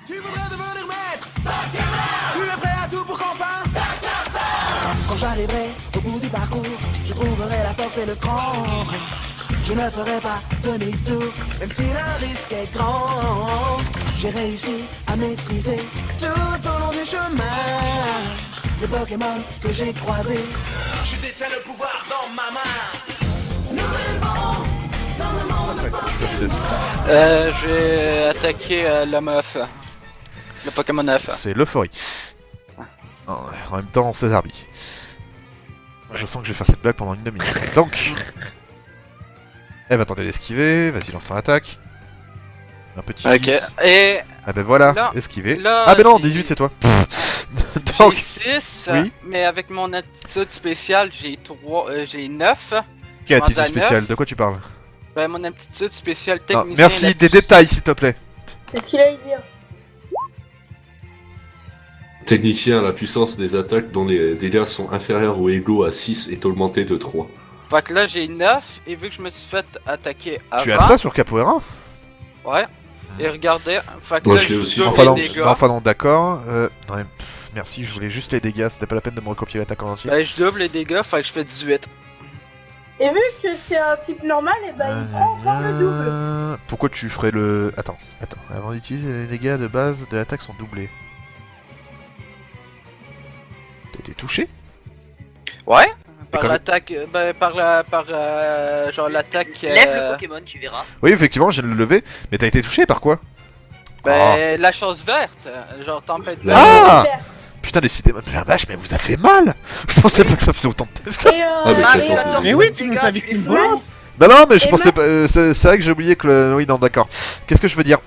Tu voudrais devenir maître, tu es prêt à tout pour qu'on fasse Quand j'arriverai au bout du parcours, je trouverai la force et le cran. Je ne ferai pas demi-tour, même si le risque est grand. J'ai réussi à maîtriser tout au long du chemin les Pokémon que j'ai croisés. Je détiens le pouvoir dans ma main. Nous vivons dans le monde. Je vais attaquer la meuf. Le Pokémon 9. C'est l'euphorie. En même temps, c'est Zarbi. Je sens que je vais faire cette blague pendant une demi-heure. Donc, elle va tenter d'esquiver. Vas-y, lance ton attaque. Un petit. Ok. 10. Et Ah ben voilà, là, esquiver. là, Ah ben non, j'ai- 18 c'est toi. j'ai Donc, 6, oui. mais avec mon attitude spéciale, j'ai 9. quelle rendu à attitude spéciale? De quoi tu parles? Ben, mon aptitude spéciale Non, technicien. merci, la des plus- détails s'il te plaît. Qu'est-ce qu'il a à y dire? Technicien, la puissance des attaques dont les dégâts sont inférieurs ou égaux à 6 est augmentée de 3. Fait que là, j'ai 9, et vu que je me suis fait attaquer avant. Tu as ça sur Capoeira? Ouais. Et regardez, fait que Moi, là, je l'ai j'ai aussi. double Enfin les non, dégâts. enfin non, d'accord. Ouais, merci, je voulais juste les dégâts, c'était pas la peine de me recopier l'attaque en entier. Ben, je double les dégâts, fait que je fais 18. Et vu que c'est un type normal, et ben il prend encore le double. Pourquoi tu ferais le... Attends, avant d'utiliser les dégâts de base de l'attaque sont doublés. T'as été touché? Ouais. Par quand- l'attaque, genre l'attaque. Lève le Pokémon, tu verras. Oui, effectivement, je viens de le lever, mais t'as été touché par quoi? Ben, la chose verte, genre tempête La- verte. Ah Super. Putain, décidément, mais la vache, mais elle vous a fait mal! Je pensais pas que ça faisait autant de dégâts. Et Ah, mais Marie, ça, c'est- 14 Mais oui, points de tu nous dégâts, as tu victime les volance. Non, non, mais je Et pensais pas... c'est vrai que j'ai oublié que le... Oui, non, d'accord. Qu'est-ce que je veux dire?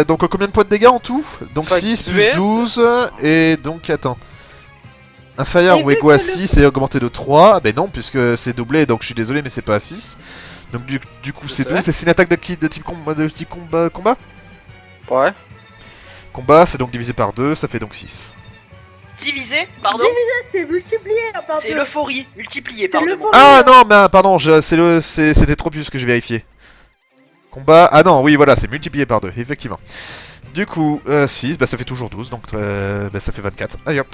Donc combien de points de dégâts en tout? Donc Fait 6 plus 18. 12, et donc, attends. Inférieur Et ou vu égaux à que le- 6 et augmenté de 3, ah ben non, puisque c'est doublé, donc je suis désolé, mais c'est pas à 6. Donc du coup Je c'est sais. 12, et c'est une attaque de qui? De type combat? Ouais. Combat, c'est donc divisé par 2, ça fait donc 6. Divisé, pardon. c'est multiplié à part C'est deux. l'euphorie, multiplié, C'est pardon. l'euphorie. Ah non, mais pardon, c'était trop plus que je vérifiais. Combat, ah non, oui, voilà, c'est multiplié par 2, effectivement. Du coup, 6, bah ça fait toujours 12, donc bah, ça fait 24. Allez hop.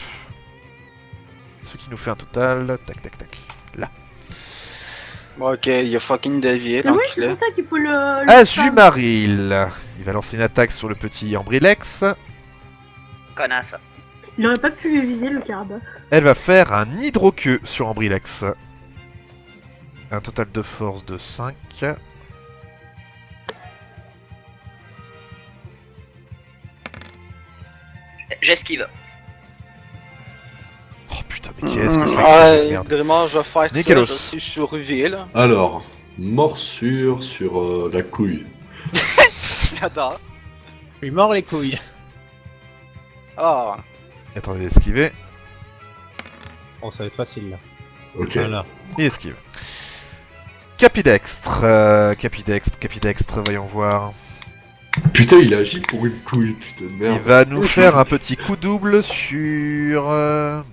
Ce qui nous fait un total, tac tac tac, là. Bon, ok, il a fucking dévié, Mais oui, donc c'est là. pour ça qu'il faut le Azumaril. Il va lancer une attaque sur le petit Ambrilex. Connasse. Il aurait pas pu viser le Carabof. Elle va faire un hydroqueux sur Ambrilex. Un total de force de 5. J'esquive. Oh putain, mais qu'est-ce que c'est que ça, Ouais, merde. vraiment, je vais faire Nicalos. ça, je suis surveillé, là. Alors, morsure sur la couille. J'adore. Je suis mort les couilles. Ah, Attendez d'esquiver. Bon, ça va être facile là. Ok. Voilà. Il esquive. Capidextre. Capidextre, voyons voir. Putain, il agit pour une couille, putain de Il merde. va nous faire un petit coup double sur...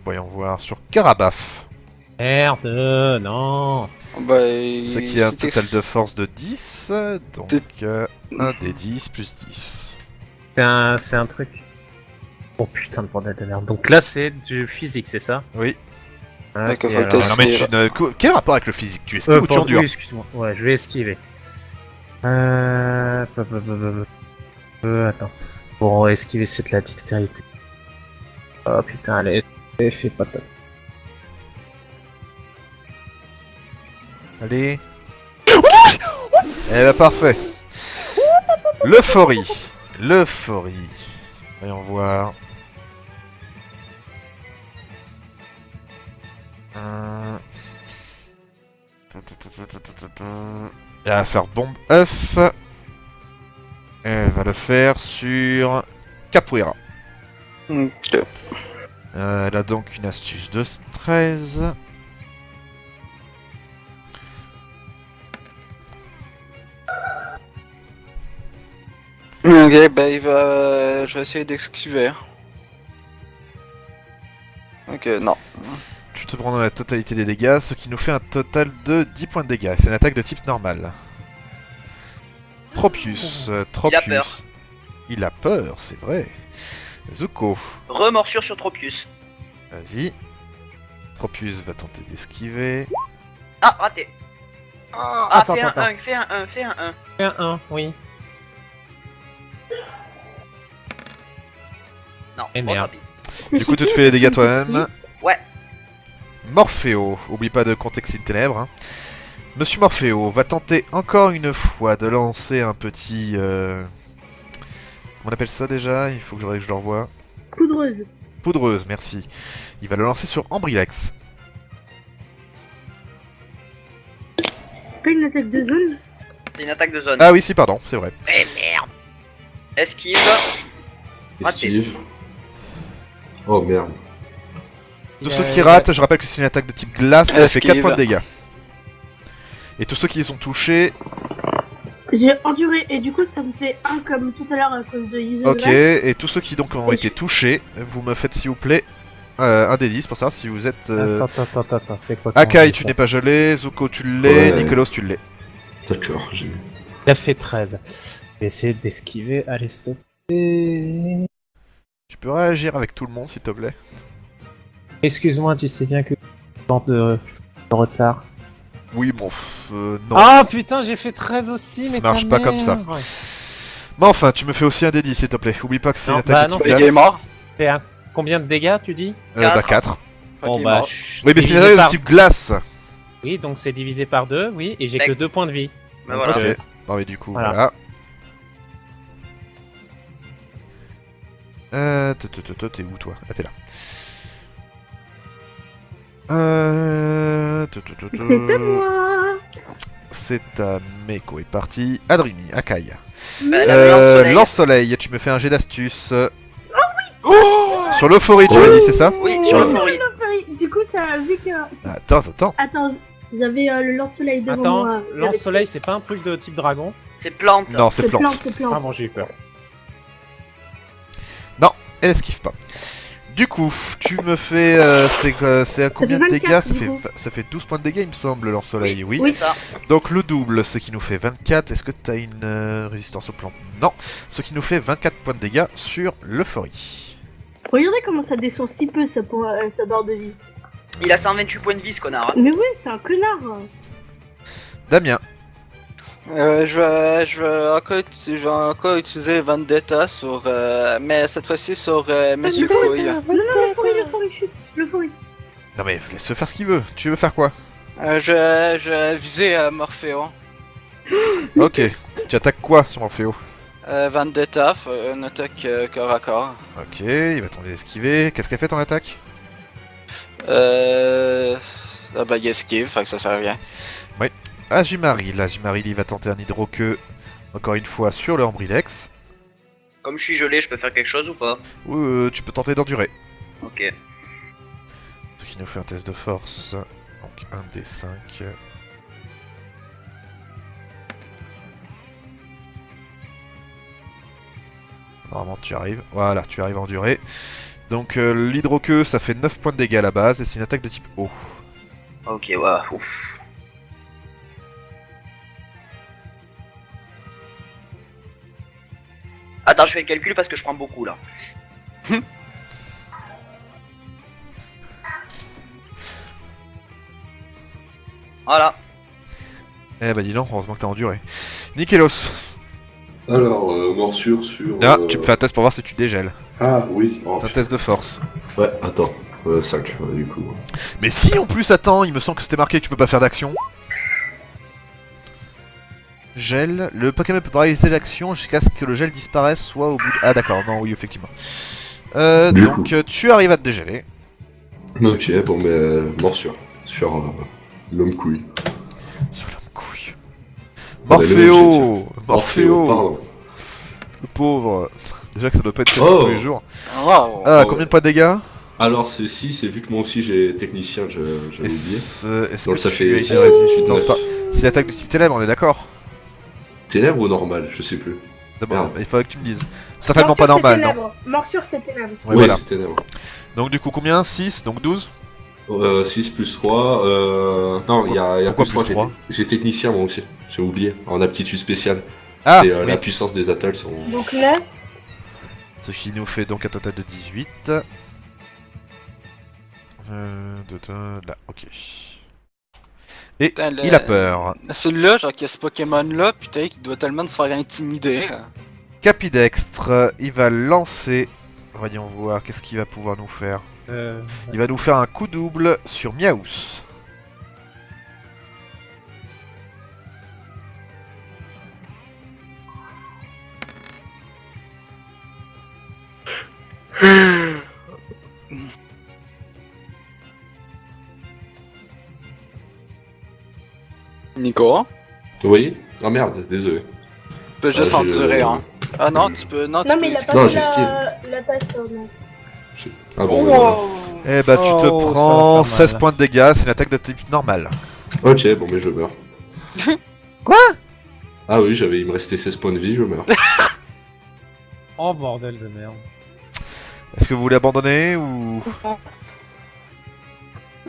voyons voir, sur Carabaf. Merde, non. ben. Ce qui a un c'était- total de force de 10. Donc 1 des 10 plus 10. C'est un truc. Oh putain de bordel de merde. Donc là, c'est du physique, c'est ça? Oui. Ok, D'accord, faut alors- que Non mais tu ne... Quel rapport avec le physique? Tu esquives ou tu endures? Oui, excuse-moi. Ouais, je vais esquiver. Attends. Bon, on va esquiver, c'est de la dextérité. Oh putain, allez, fais pas top. Allez. Eh bah parfait. L'euphorie. L'euphorie. Voyons voir. Elle va faire bombe œuf. Elle va le faire sur Capoeira. Ok. Elle a donc une astuce de 13. Ok, ben il va. Je vais essayer d'esquiver. Ok, non. Tu te prends dans la totalité des dégâts, ce qui nous fait un total de 10 points de dégâts. C'est une attaque de type normal. Tropius. Il a peur. il a peur, c'est vrai. Zuko, Remorsure sur Tropius. vas-y. Tropius va tenter d'esquiver. Ah, raté. Ah, Ah, attends, fais un attends. 1, fais un 1, fais un 1. Fais un 1, oui. Non, Eh bon, merde. tant pis. Du coup, tu te fais les dégâts toi-même. Ouais. Morphéo, oublie pas de contexter de ténèbres. Hein. Monsieur Morphéo va tenter encore une fois de lancer un petit... Comment on appelle ça déjà? Il faut que je le revoie. Poudreuse. Poudreuse, merci. Il va le lancer sur Ambrilex. C'est pas une attaque de zone? C'est une attaque de zone. Ah oui, si, pardon, c'est vrai. Eh merde. Esquive. Raté. Esquive. Oh merde. Tous ceux qui ratent, je rappelle que c'est une attaque de type glace, ça fait 4 Esquive. points de dégâts. Et tous ceux qui y sont touchés, J'ai enduré et du coup ça me fait 1 comme tout à l'heure à cause de Isolde. ok, et tous ceux qui donc ont été touchés, vous me faites s'il vous plaît un des 10 pour savoir si vous êtes... Attends, c'est quoi Akai, tu n'es pas gelé, Zuko tu l'es, Ouais. Nicolas tu l'es. D'accord. Il a fait 13. Je vais essayer d'esquiver. Allez, stopper. Tu peux réagir avec tout le monde s'il te plaît. Excuse-moi, tu sais bien que... Temps de retard. Oui, bon, non. Ah putain, j'ai fait 13 aussi, Ça mais marche pas comme ça. Ouais. Mais enfin, tu me fais aussi un des 10 s'il te plaît. Oublie pas que c'est une Non, attaque bah de non, type c'est glace. game mort. c'est un... Combien de dégâts, tu dis? Bah 4. Bon Ok, bah... mort. Oui, mais c'est une divisé attaque par- de type glace. Oui, donc c'est divisé par 2, oui, et j'ai Mec. que 2 points de vie. Bah voilà. Ok. Non mais du coup, Voilà. voilà. T'es où toi? Ah t'es là. C'est à moi. C'est à Meko est parti. Adrimi, Akai. Bah, la lance-soleil. Lance-soleil, tu me fais un jet d'astuce. Sur l'euphorie, tu m'as dit, c'est ça? Oui, sur l'euphorie. Du coup t'as vu que... Attends. Attends, j'avais le lance-soleil devant Attends, moi. lance-soleil, c'est pas un truc de type dragon? C'est plante. Non, c'est C'est plante. plante, c'est plante. Ah bon, j'ai eu peur. Elle esquive pas. Du coup, tu me fais... c'est à combien de 24, dégâts? du coup. Ça fait 12 points de dégâts, il me semble, lance-soleil. Oui. C'est ça. Donc le double, ce qui nous fait 24. Est-ce que t'as une résistance aux plantes? Non. Ce qui nous fait 24 points de dégâts sur l'euphorie. Regardez comment ça descend si peu sa barre de vie. Il a 128 points de vie, ce connard. hein. Mais ouais, c'est un connard. Damien. Je vais encore utiliser Vendetta sur, mais cette fois-ci sur Monsieur Couille. Non, l'euphorie, chute. L'euphorie. Non mais laisse-le faire ce qu'il veut. Tu veux faire quoi? Je vais viser Morphéo. Ok. Tu attaques quoi sur Morphéo? Vendetta, une attaque corps à corps. Ok, il va tenter d'esquiver. Qu'est-ce qu'elle fait ton attaque? Ah bah il esquive, fait que ça sert à rien. Azumarill. Azumarill, il va tenter un hydroqueux. Encore une fois sur le Ambrilex. Comme je suis gelé, je peux faire quelque chose ou pas? Ou tu peux tenter d'endurer. Ok. Ce qui nous fait un test de force. Donc 1 d 5. Normalement tu arrives. Voilà, tu arrives à endurer. Donc l'hydroqueux ça fait 9 points de dégâts à la base et c'est une attaque de type eau. Ok, ouais. Ouf. Attends, je fais le calcul parce que je prends beaucoup là. Voilà. Eh bah dis donc, heureusement que t'as enduré. Nikelos. Alors, morsure sur... Là, tu me fais un test pour voir si tu dégèles. Ah oui. Oh, C'est un test de force. ouais, attends. 5, du coup. Mais si en plus, attends, il me semble que c'était marqué que tu peux pas faire d'action. Gel. Le Pokémon peut paralyser l'action jusqu'à ce que le gel disparaisse, soit au bout de... Ah d'accord, non, oui, effectivement. Du Donc tu arrives à te dégéler. Ok, bon, mais morsure. Sur l'homme couille. Sur la couille. On a le même Morphéo. Morphéo. pardon. Le pauvre. Déjà que ça doit pas être facile Oh. tous les jours. Wow. Ah, Oh. combien de points de dégâts? Alors, c'est 6, et vu que moi aussi j'ai technicien, j'avais oublié. Est-ce Donc que ça tu fait as six, une résistance neuf. pas... C'est l'attaque de type ténèbres, on est d'accord? Ténèbres ou normal? Je sais plus. D'abord, Merde. il faudrait que tu me dises. Certainement pas normal, non? Morsure, c'est ténèbres. Ouais, Oui, voilà. c'est ténèbres. Donc du coup, combien? 6, donc 12? 6 plus 3, non, il y a Pourquoi plus plus 3. 3? J'ai technicien moi aussi, j'ai oublié, en aptitude spéciale. Ah, C'est oui. la puissance des attaques sont... Donc là, Ce qui nous fait donc un total de 18. Là, ok. Et Putain, il a peur. Celui-là, genre, qui a ce Pokémon-là, putain, qui doit tellement se faire intimider. Capidextre, il va lancer... Voyons voir, qu'est-ce qu'il va pouvoir nous faire. Il va nous faire un coup double sur Miaous. Nico, Oui. Ah merde, désolé. tu peux juste j'ai- endurer, hein. Ah non, tu peux... Non, tu Non, peux... mais il a pas Non, fait j'ai style. l'attaque sur Max. Ah bon, Wow. Eh bah tu te Oh, ça prends va faire 16 mal. points de dégâts, c'est une attaque de type normal. Ok, bon, mais je meurs. Quoi? Ah oui, il me restait 16 points de vie, je meurs. Oh bordel de merde. Est-ce que vous voulez abandonner ou...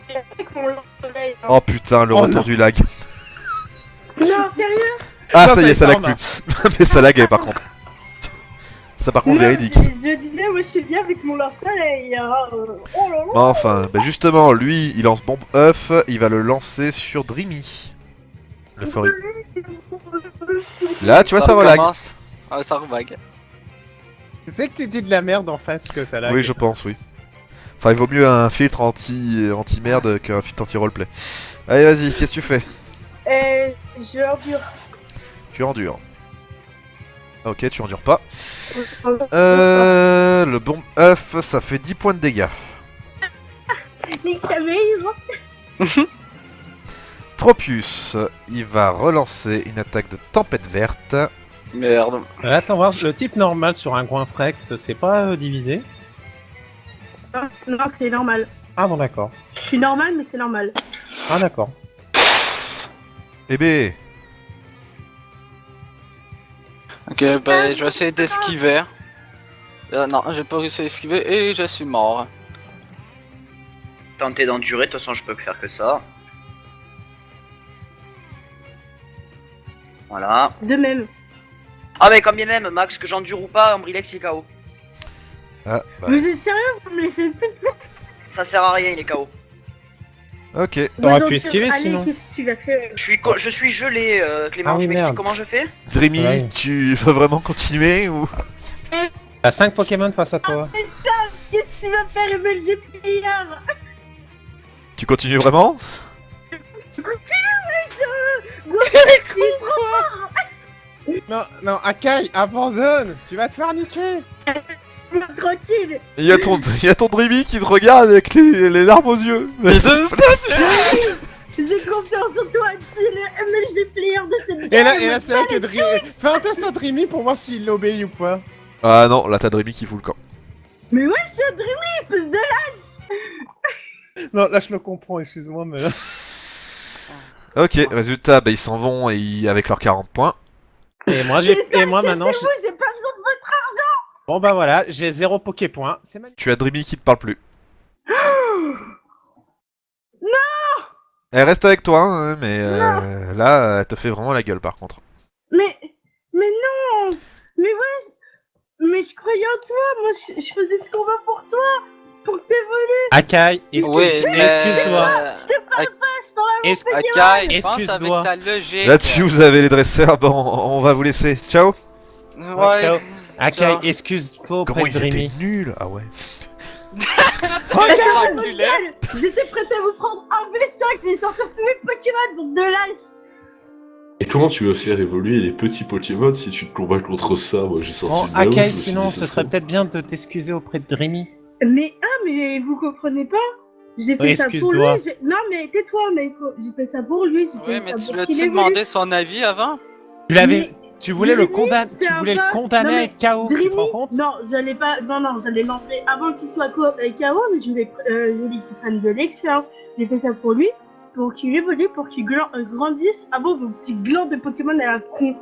Avec mon lance-soleil, hein. Oh putain, le Oh retour non. du lag. Non, sérieux? Ah Non, ça y est, ça ça lag y est, plus. Mais ça lag par contre. Ça par contre Non, véridique. je disais, moi je suis bien avec mon lance-soleil. Hein. Oh là là. Mais enfin, bah justement, lui, il lance bombe œuf, il va le lancer sur Dreamy. Le forêt. Là, tu vois, ça relag. recommence. Ah, ça revague. C'était que tu dis de la merde en fait que ça lag. Oui, je pense, oui. Enfin, il vaut mieux un filtre anti-merde qu'un filtre anti-roleplay. Allez, vas-y, qu'est-ce que tu fais? Je endure. Tu endures. Ok, tu endures pas. Le bombe œuf, ça fait 10 points de dégâts. Nick, ça m'arrive. Tropius, il va relancer une attaque de tempête verte. Merde. Attends, voir, le type normal sur un coin Frex, c'est pas divisé? Non, c'est normal. Ah bon, d'accord. Je suis normal, mais c'est normal. Ah d'accord. Eh ben, Ok, bah, je vais essayer d'esquiver. Non, j'ai pas réussi à esquiver et je suis mort. Tenter d'endurer, de toute façon je peux faire que ça. Voilà. De même. Ah mais quand bien même, Max, que j'endure ou pas, Ambrilex il est KO. ah, bah, Vous êtes sérieux? Vous me laissez toute seule? Ça sert à rien, il est KO. ok. T'aurais Moi, pu esquiver, allez, sinon. qu'est-ce que tu vas faire? Je suis gelé, Clément, Ah oui, tu m'expliques merde. comment je fais? Dreamy, Ouais. tu veux vraiment continuer ou... T'as 5 Pokémon face à toi. Mais ça, qu'est-ce que tu vas faire, MLG Player? Tu continues vraiment? Non, non, Akai, abandonne. Tu vas te faire niquer. Tranquille. Il y a ton Dreamy qui te regarde avec les larmes aux yeux. J'ai confiance en toi, tu es le MLG Player de cette Et game. là c'est vrai que Dreamy... Fais un test à Dreamy pour voir s'il l'obéit ou pas. Ah non, là t'as Dreamy qui fout le camp. Mais ouais, je suis un Dreamy, espèce de lâche. Non, là je le comprends, excuse-moi, mais... Ok, résultat, bah, ils s'en vont avec leurs 40 points. Et moi, maintenant... C'est vous, j'ai pas besoin de votre argent. Bon bah voilà, j'ai 0 Poképoint, c'est magnifique. Tu as Dreamy qui te parle plus. Elle reste avec toi, hein, mais là, elle te fait vraiment la gueule par contre. Mais non. Mais ouais, mais je croyais en toi. Moi, je faisais ce qu'on va pour toi. Pour que t'évolues. Akai, Oui, excuse-toi. Je te parle pas, je parle à mon Est-ce- Pokémon. Ok, pense avec Excuse-moi. ta logique. Là-dessus, vous avez les dresseurs, bon, on va vous laisser. Ciao. Ouais. Ciao. Akai, Ciao. excuse-toi auprès Comment de ils étaient Dreamy. nuls. Ah ouais. Regarde, mon gueule. J'étais prête à vous prendre un V5 et sortir tous mes Pokémon pour de life. Et comment tu veux faire évoluer les petits Pokémon si tu te combats contre ça? Moi j'ai senti Bon, une Miaouz, je me Akai, suis sinon, dit, ce ça serait peut-être bien de t'excuser auprès de Dreamy. Mais vous comprenez pas? J'ai fait ça pour excuse-toi. lui. Non, mais tais-toi, mais j'ai fait ça pour lui. J'ai Oui, fait mais ça tu pour lui qu'il as-tu évolue. demandé son avis avant? Tu l'avais... Mais- Tu voulais le Dreamy, condamner, c'est tu un voulais le boss. condamner Non, à être KO, tu te rends Dreamy, compte? non, j'allais pas, non, j'allais l'enlever avant qu'il soit KO, mais je voulais qu'il prenne de l'expérience. J'ai fait ça pour lui, pour qu'il évolue, pour qu'il grandisse avant vos petits glands de Pokémon à la con.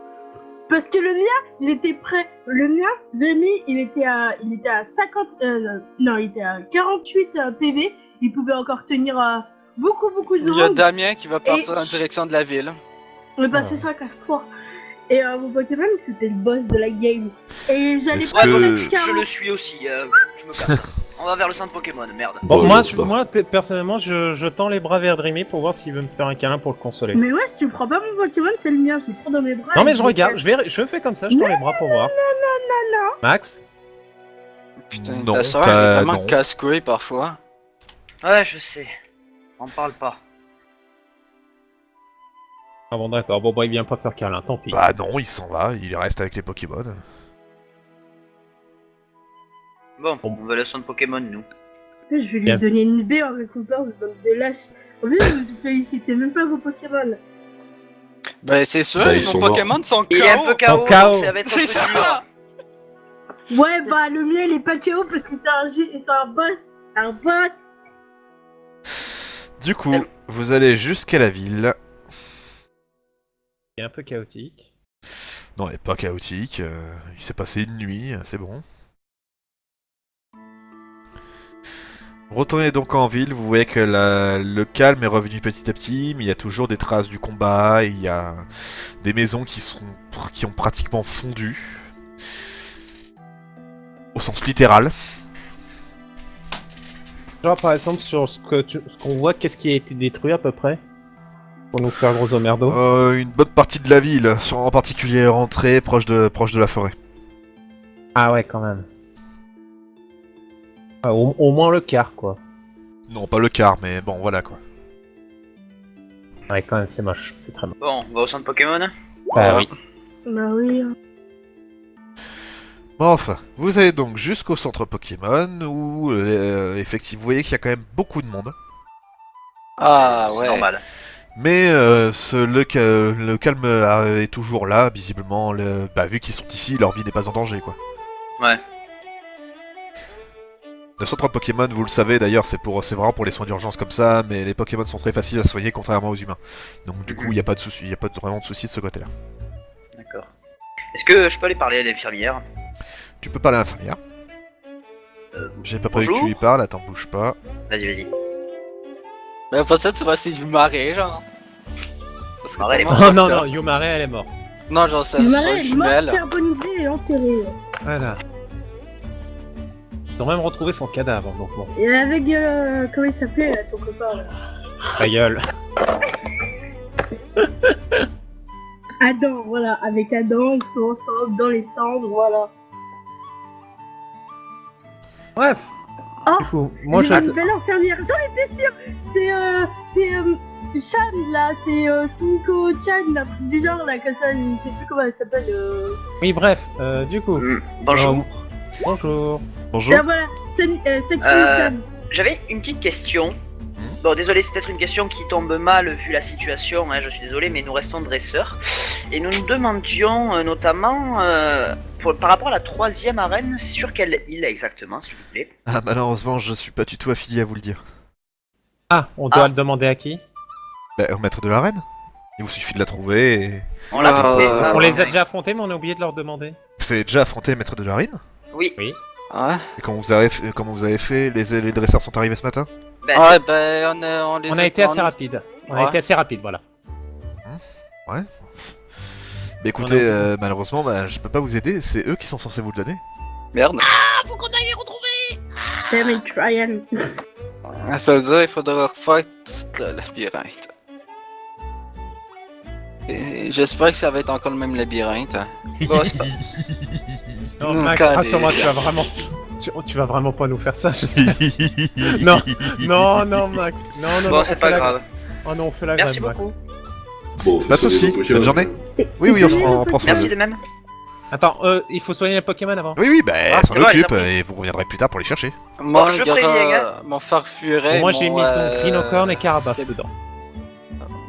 Parce que le mien, il était prêt. Le mien, Dreamy, il était à 50, non, il était à 48 PV. Il pouvait encore tenir beaucoup de Il y a rounds. Damien qui va partir Et- en direction de la ville. Mais bah c'est ça, casse-toi. Et mon Pokémon, c'était le boss de la game. Et j'allais Est-ce pas que- dans Je l'ex-carreau. le suis aussi, je me casse. On va vers le centre Pokémon, merde. Bon, Bon, moi, je sais pas. personnellement, je tends les bras vers Dreamy pour voir s'il veut me faire un câlin pour le consoler. Mais ouais, si tu prends pas mon Pokémon, c'est le mien. Je le prends dans mes bras. Non, et mais je le regarde, casse. je fais comme ça, je tends les bras pour voir. Max? Putain, Non, ta soeur, elle est vraiment non. casse-couille parfois. Ouais, je sais. On parle pas. Ah bon, d'accord, bon, bah, il vient pas faire câlin, tant pis. Bah non, il s'en va, il reste avec les Pokémon. Bon, on va le centre Pokémon, nous. Je vais lui Bien. donner une baie en récompense de lâche. En plus, vous félicitez même pas vos Pokémon. Ben c'est sûr, Bah, ils nos Oh, sont Pokémon sont Il est un peu KO. KO, KO. donc ça va être un peu C'est dur. ça. Ouais, bah le mien il est pas KO parce que c'est un boss. Un boss. Du coup, vous allez jusqu'à la ville. C'est un peu chaotique. Non, elle est pas chaotique. Il s'est passé une nuit, c'est bon. Retournez donc en ville, vous voyez que le calme est revenu petit à petit, mais il y a toujours des traces du combat, et il y a des maisons qui ont pratiquement fondu. Au sens littéral. Genre, par exemple, sur ce qu'on voit, qu'est-ce qui a été détruit à peu près? Pour nous faire grosso merdo. Une bonne partie de la ville, en particulier l'entrée proche de la forêt. Ah ouais, quand même. Ouais, au moins le quart, quoi. Non, pas le quart, mais bon, voilà quoi. Ouais, quand même, c'est moche, c'est très moche. Bon, on va au centre Pokémon. Ah oui. Bah oui. Bon, enfin, vous allez donc jusqu'au centre Pokémon où, effectivement, vous voyez qu'il y a quand même beaucoup de monde. Ah C'est ouais. normal. Mais le calme est toujours là, visiblement. Vu qu'ils sont ici, leur vie n'est pas en danger, quoi. Ouais. Le centre Pokémon, vous le savez d'ailleurs, c'est vraiment pour les soins d'urgence comme ça, mais les Pokémon sont très faciles à soigner contrairement aux humains. Donc du coup, il n'y a pas de souci, il n'y a pas vraiment de souci de ce côté-là. D'accord. Est-ce que je peux aller parler à l'infirmière? Tu peux parler à l'infirmière. J'ai pas prévu que bonjour. tu lui parles, attends, bouge pas. Vas-y, vas-y. Mais pour ça, tu vas essayer de marrer, genre. Ça serait Marrer, elle est tellement Oh fucked non, up. non, Yumare, elle est morte. Non, genre, ça Le son marais est mort, jumelle. carbonisé et enterré. Voilà. Ils ont même retrouvé son cadavre, donc bon. Et avec, comment il s'appelait là, ton copain là? Ta gueule. Adam, voilà, avec Adam, ils sont ensemble dans les cendres, voilà. Bref. Oh, Du coup, moi J'ai je... une belle infirmière, j'en étais sûre. C'est Chan là, c'est Sunko Chan, là, du genre là, comme ça, je sais plus comment elle s'appelle. Oui, bref, du coup. Bonjour. Bonjour. Bonjour. Ah voilà, Sakine Euh, Chan. J'avais une petite question. Bon, désolé, c'est peut-être une question qui tombe mal vu la situation, hein, je suis désolé, mais nous restons dresseurs. Et nous nous demandions notamment, par rapport à la 3e arène, sur quelle île exactement, s'il vous plaît? Ah, malheureusement, je suis pas du tout affilié à vous le dire. Ah, on doit Ah. le demander à qui? Bah, au maître de l'arène. Il vous suffit de la trouver et... On l'a trouvé. On les a déjà affrontés, mais on a oublié de leur demander. Vous avez déjà affronté le maître de l'arène? Oui. Ouais. Et comment vous avez fait? Les dresseurs sont arrivés ce matin? Ben, Ouais, ben, on les On a été assez on- rapide. On Ouais. a été assez rapide, voilà. Bah écoutez, malheureusement, je peux pas vous aider, c'est eux qui sont censés vous le donner. Merde. Damn it, Ryan. Ça veut dire qu'il faudra refaire tout le labyrinthe. Et j'espère que ça va être encore le même labyrinthe. Hein. bon, c'est pas- Non, Non, Max, calme. rassure-moi, tu vas vraiment... Tu vas vraiment pas nous faire ça, j'espère. Non, non, non, Max. Non, non, Bon, non, c'est on pas fait la- grave. Oh non, on fait la Merci grève, beaucoup. Max. Bon, Pas de soucis, bonne journée. Oui, oui, on prend soin Merci d'eux. de même. Attends, il faut soigner les Pokémon avant. Oui, oui, Ah, s'en c'est vrai, occupe il a pris. et vous reviendrez plus tard pour les chercher. Moi, je il y aura préviens, hein. mon farfuret. Bon, moi j'ai mon, mis ton Grinocorn et Carabat dedans.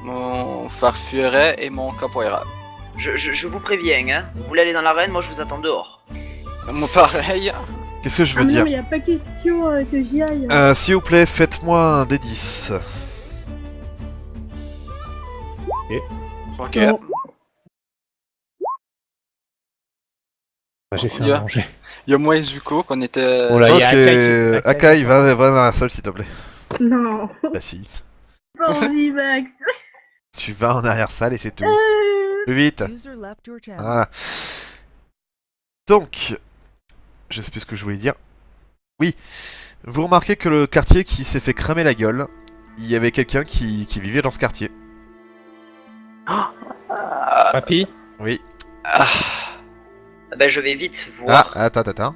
Mon farfuret et mon capoeira. Je vous préviens, hein. Vous voulez aller dans l'arène, moi je vous attends dehors. Moi, pareil. Qu'est-ce que je Ah veux mais non, dire mais y a pas question que j'y aille. S'il vous plaît, faites-moi un D10. Ok. Non. J'ai fait Yeah. à manger. Il y a moi et Zuko qu'on était. Oh là, il y a Ok, Akai qui- Akai, va dans la salle s'il te plaît. Non, Bah si. pas envie, Max. Tu vas en arrière-salle et c'est tout. Plus vite. User left your channel. Ah. Donc, je sais plus ce que je voulais dire. Oui, vous remarquez que le quartier qui s'est fait cramer la gueule, il y avait quelqu'un qui vivait dans ce quartier. Papy? Oui. Ah, Ben, je vais vite voir. Ah, attends.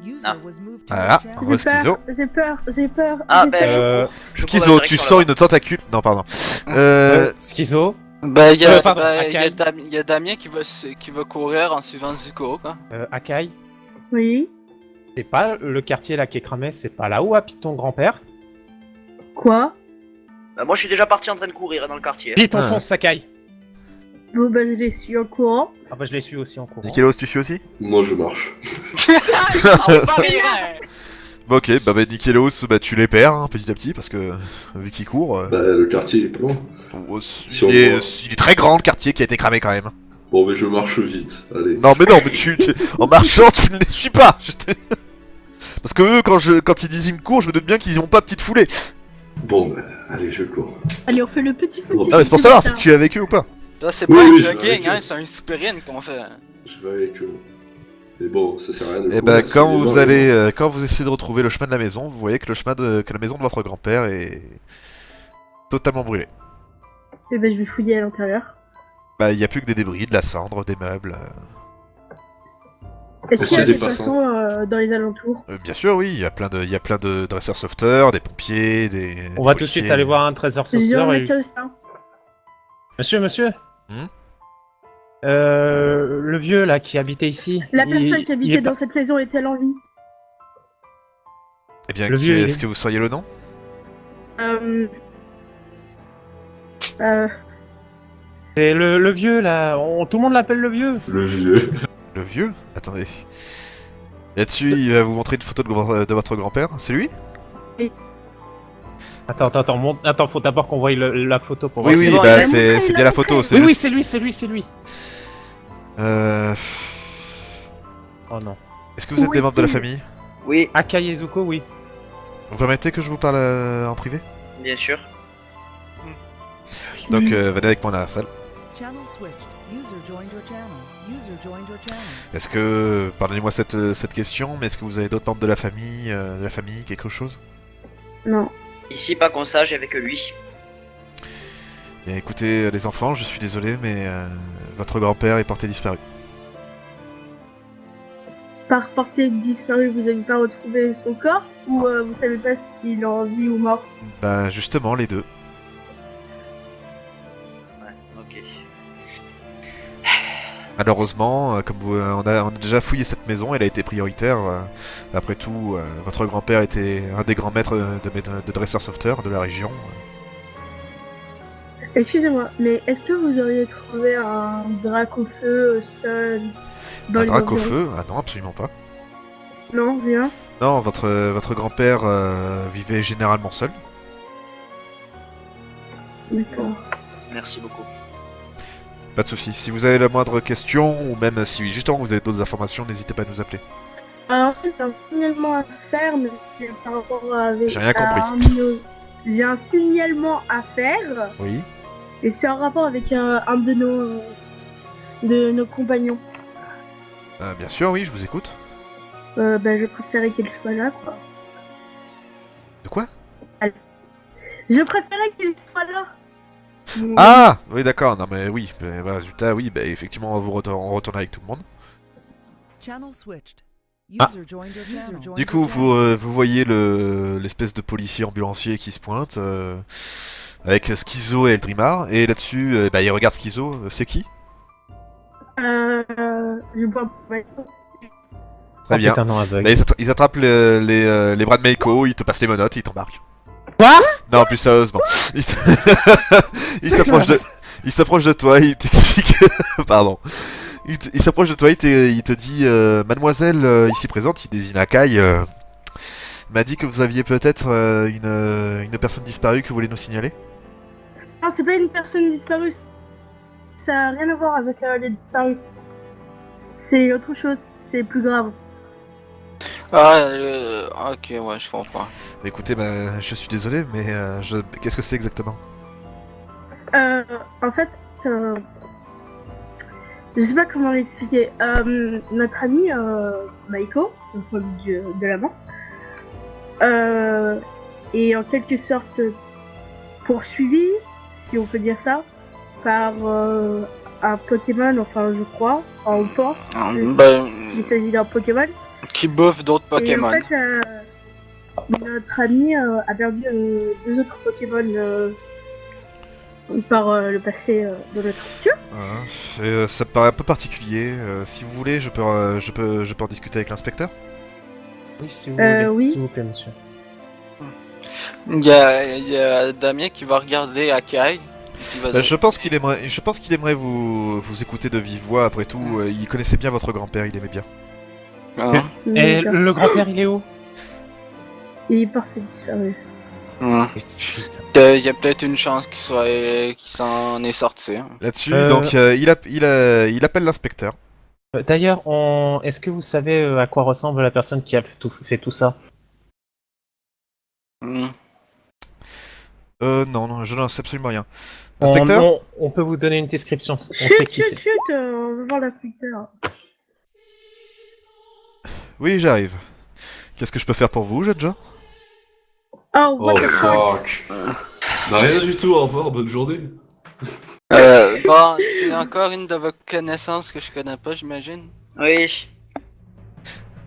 User Ah. was moved to Voilà, your channel. re-schizo. J'ai peur. Ah, j'ai ben, peur. je cours dans Schizo, la tu direction sens là-bas. une tentacule... Non, pardon. Schizo? bah, il y a, Pardon, bah, y a Akai. y a Damien qui va courir en suivant Zuko, quoi. Akai? Oui. C'est pas le quartier là qui est cramé, c'est pas là où habite ton grand-père? Quoi? Bah, moi, je suis déjà parti en train de courir dans le quartier. Vite, on Ah. fonce, Akai! Bon, ben, je les suis en courant. Ah bah je les suis aussi en courant. Nikelos, tu suis aussi? Moi, je marche. Bah ok, bah Nikelos, bah tu les perds hein, petit à petit, parce que vu qu'il court... Bah, le quartier il est pas loin. Si on il voit. est très grand le quartier qui a été cramé quand même. Bon, mais je marche vite. Allez. Non mais en marchant tu ne les suis pas. Parce que eux quand ils disent ils me courent, je me doute bien qu'ils y vont pas petite foulée. Bon, bah, allez, je cours. Allez, on fait le petit. Oh. Ah mais c'est pour savoir si tu es avec eux ou pas. Là, c'est Oui, pas oui, un je vais jogging, avec hein, eux. c'est un sprint qu'on fait. Je vais avec eux. Mais bon, ça sert à rien de Et courir, bah c'est quand des vous gens, allez, quand vous essayez de retrouver le chemin de la maison, vous voyez que que la maison de votre grand-père est totalement brûlée. Et ben, je vais fouiller à l'intérieur. Bah il y a plus que des débris, de la cendre, des meubles. Est-ce qu'il y a des des passants. passants dans les alentours? Bien sûr oui, il y a plein de dresseurs sauveteurs, des pompiers, des. On des va tout de suite policiers. aller voir un trésor J'ai sauveteur un et... accueil, ça. Monsieur le vieux là qui habitait ici. La il- personne qui il habitait est pas- dans cette maison est-elle en vie? Eh bien, Le vieux, il est-ce est- que vous sauriez le nom? C'est le vieux là, tout le monde l'appelle le vieux. Le vieux. Le vieux? Attendez. Là-dessus, il va vous montrer une photo de votre grand-père. C'est lui? Attends, faut d'abord qu'on voie la photo pour Oui, voir oui, si- bon, bah il a c'est bien la photo. C'est Oui, oui, juste- c'est lui. Euh... Oh non. Est-ce que vous êtes Où des membres de la est-il famille? Oui, Akai et Zuko, oui. Vous permettez que je vous parle en privé? bien sûr. Donc venez avec moi dans la salle. Channel switched. User joined your channel. User joined your channel. Est-ce que... Pardonnez-moi cette question, mais est-ce que vous avez d'autres membres de la famille, quelque chose? Non. Ici, pas qu'on sache, avec lui. Bien écoutez les enfants, je suis désolé, mais votre grand-père est porté disparu. Par portée disparu, vous avez pas retrouvé son corps? Ou vous savez pas s'il est en vie ou mort? Bah justement, les deux. Ouais, ok. Malheureusement, comme on a déjà fouillé cette maison, elle a été prioritaire. Après tout, votre grand-père était un des grands maîtres de dresseurs sauveteurs de la région. Excusez-moi, mais est-ce que vous auriez trouvé un drac au feu seul dans Un les drac au environs? feu? Ah non, absolument pas. Non, rien. Non, votre grand-père vivait généralement seul. D'accord. Merci beaucoup. Pas de souci. Si vous avez la moindre question, ou même si justement vous avez d'autres informations, n'hésitez pas à nous appeler. Alors, en fait, j'ai un signalement à faire, mais c'est par rapport avec... J'ai rien compris. J'ai un signalement à faire, Oui. et c'est en rapport avec un de nos compagnons. Bien sûr, oui, je vous écoute. Je préférais qu'il soit là, quoi. De quoi? Je préférais qu'il soit là. Ah oui, d'accord. Non mais oui, bah, résultat, oui, bah, effectivement, on retourne avec tout le monde. Channel switched. Ah. User joined your channel. Du coup, vous voyez l'espèce de policier ambulancier qui se pointe avec Schizo et Eldrimar, et là-dessus, bah, il regarde Schizo, c'est qui? Je vois pas. Très bien. Putain, non, aveugle. Bah, ils attrapent les bras de Meiko, ils te passent les menottes et ils t'embarquent. Quoi? Non, plus sérieusement. Il s'approche de toi, il t'explique... Pardon. Il s'approche de toi, il te dit Mademoiselle, ici présente, il désigne Akai, m'a dit que vous aviez peut-être une personne disparue que vous voulez nous signaler. Non, c'est pas une personne disparue. Ça a rien à voir avec les disparus. C'est autre chose. C'est plus grave. Ah, ok, ouais, je comprends. Écoutez, bah, je suis désolé, mais qu'est-ce que c'est exactement? En fait, Je sais pas comment l'expliquer. Notre ami Maiko, enfin de la main, est en quelque sorte poursuivi, si on peut dire ça, par un Pokémon, enfin je crois, enfin, on pense qu'il s'agit d'un Pokémon. Qui bouffe d'autres Pokémon. Et en fait, notre ami a perdu 2 autres Pokémon par le passé de notre aventure. Ça me paraît un peu particulier. Si vous voulez, je peux en discuter avec l'inspecteur. Oui, si vous voulez. oui. S'il vous plaît, monsieur. Il y a Damien qui va regarder Akai. qui va dire- Je pense qu'il aimerait vous écouter de vive voix. Après tout, il connaissait bien votre grand-père, il aimait bien. Hein? Et D'accord. le grand-père, il est où? Il est parti disparu. Ouais. Putain. Il y a peut-être une chance qu'il s'en est sorti. Hein. Là-dessus, Euh, donc il appelle l'inspecteur. D'ailleurs, est-ce que vous savez à quoi ressemble la personne qui a fait tout ça? Hmm. Non, je n'en sais absolument rien. Inspecteur? On peut vous donner une description. On Chut, sait qui chut, c'est. chut, on va voir l'inspecteur. Oui, j'arrive. Qu'est-ce que je peux faire pour vous, jeune gens? Oh, what Oh the fuck. fuck. Bah rien du tout, au revoir, bonne journée. Bon, c'est encore une de vos connaissances que je connais pas, j'imagine. Oui.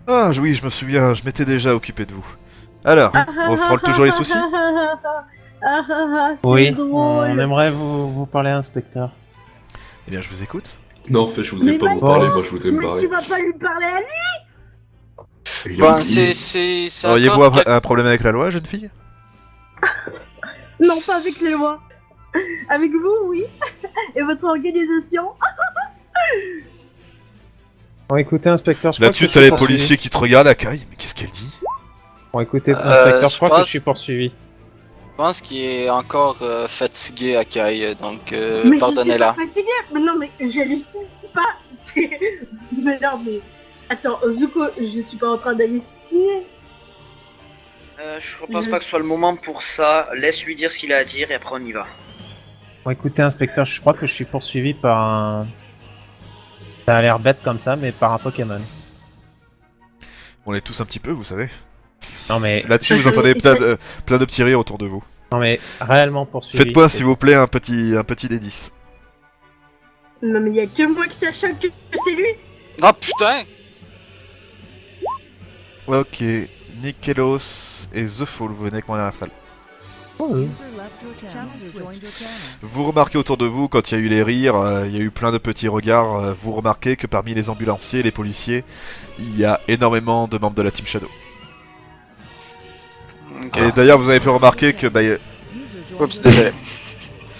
Ah oui, je me souviens, je m'étais déjà occupé de vous. Alors, on frôle toujours les soucis? Oui, drôle. on aimerait vous parler, inspecteur. Eh bien, je vous écoute. Non, en fait, je voudrais Mais pas Mike- m'en parler, moi je voudrais me Mais barrer. tu vas pas lui parler à lui? Bon, c'est Auriez-vous encore un problème avec la loi, jeune fille? Non, pas avec les lois. Avec vous, oui. Et votre organisation. Bon, écoutez, inspecteur, je crois Là-dessus, que je t'as suis les poursuivi. policiers qui te regardent, Akai. Mais qu'est-ce qu'elle dit? Bon, écoutez, inspecteur, je je crois que pense- je suis poursuivi. Je pense qu'il est encore fatigué, Akai, donc Mais je suis pardonnez-la. pas fatiguée. Mais non, mais j'hallucine pas. C'est... Mais non, mais... Attends, Zuko, je suis pas en train d'halluciner. Je pense pas que ce soit le moment pour ça. Laisse-lui dire ce qu'il a à dire et après on y va. Bon, écoutez, inspecteur, je crois que je suis poursuivi par un... Ça a l'air bête comme ça, mais par un Pokémon. On est tous un petit peu, vous savez. Non mais, Là-dessus, vous entendez plein de petits rires autour de vous. non mais, réellement poursuivi. Faites-moi, c'est- s'il vous plaît, un petit D10. Non, mais y a que moi qui sache que c'est lui. Oh putain! Ok, Nikelos et The Fall, vous venez avec moi dans la salle. User left your channel. User joined your channel. Vous remarquez autour de vous, quand il y a eu les rires, il y a eu plein de petits regards, vous remarquez que parmi les ambulanciers et les policiers, il y a énormément de membres de la Team Shadow. Ok. Et d'ailleurs, vous avez pu remarquer que... User joined Oups, your désolé.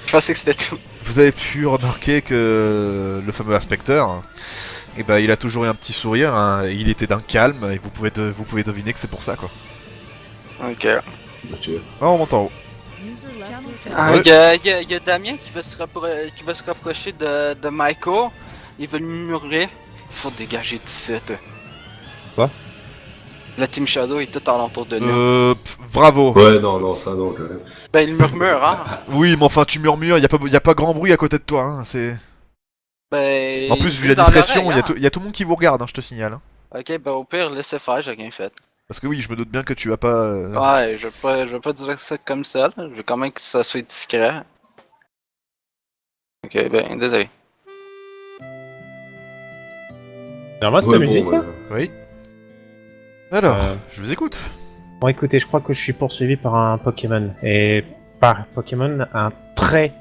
Je pensais que c'était tout. Vous avez pu remarquer que le fameux inspecteur, eh ben, il a toujours eu un petit sourire, hein, il était d'un calme, et vous pouvez deviner que c'est pour ça, quoi. Ok. Ok. Oh, on monte en haut. User left your Ah, channel. y a Damien qui va se rapprocher de Michael. Il va lui murmurer. Il faut dégager d'ici. Quoi? La Team Shadow est tout alentour de nous. Bravo. Ouais, non, ça non, quand même. Ben, il murmure, hein. Oui, mais enfin, tu murmures, y a pas grand bruit à côté de toi, hein, c'est... Ben, En plus, vu c'est la dans discrétion, l'oreille, y a tout le monde qui vous regarde, hein, je te signale. Hein. Ok, ben au pire, laissez faire, j'ai rien fait. Parce que oui, je me doute bien que tu as pas... Ouais, je vais pas dire ça comme ça, là. Je veux quand même que ça soit discret. Ok, ben, désolé. Alors moi, c'est Ouais, la musique, bon, là Oui. Alors, Euh. je vous écoute. Bon, écoutez, je crois que je suis poursuivi par un Pokémon. Et par Pokémon, un très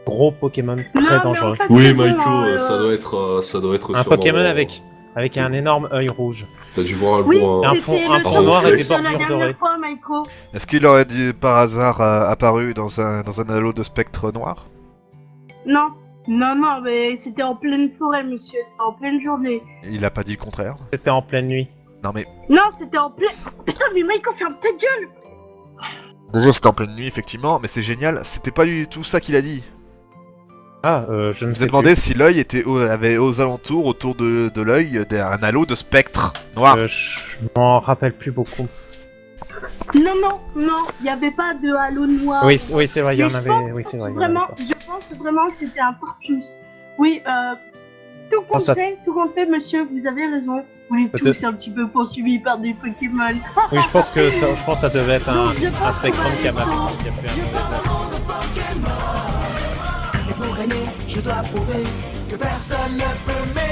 gros Pokémon Non, mais très en dangereux. fait, Oui, c'est bon, Maiko, ça doit être Un sûrement- Pokémon avec un énorme œil rouge. T'as dû voir un Oui, gros... Un c'était fond- le un fond seul noir truc avec des sur la bordures dernière dorées. fois, Maiko. Est-ce qu'il aurait par hasard apparu dans un halo de spectre noir? Non, non, mais c'était en pleine forêt, monsieur. C'était en pleine journée. Il a pas dit le contraire. C'était en pleine nuit. Non mais... Non, c'était en pleine... Putain, mais Maiko, ferme ta gueule. Déjà, c'était en pleine nuit, effectivement, mais c'est génial, c'était pas du tout ça qu'il a dit. Ah, je ne Je vous sais ai demandé si l'œil avait aux alentours, autour de l'œil, un halo de spectre noir. plus. Je m'en rappelle plus beaucoup. Non, il y avait pas de halo noir. Oui, c'est vrai, il y Mais en je avait. pense Oui, c'est vrai. il y en avait Vraiment, pas. je pense vraiment que c'était un Torpius. Oui, tout compte ça- fait, monsieur, vous avez raison. Vous êtes Peut-être- tous un petit peu poursuivis par des Pokémon. Oui, je pense que ça devait être Donc, je pense un Spectrum qu'on qui a va mal aller qui a fait un mauvais test. Et pour gagner, je dois prouver que personne ne peut m'aider.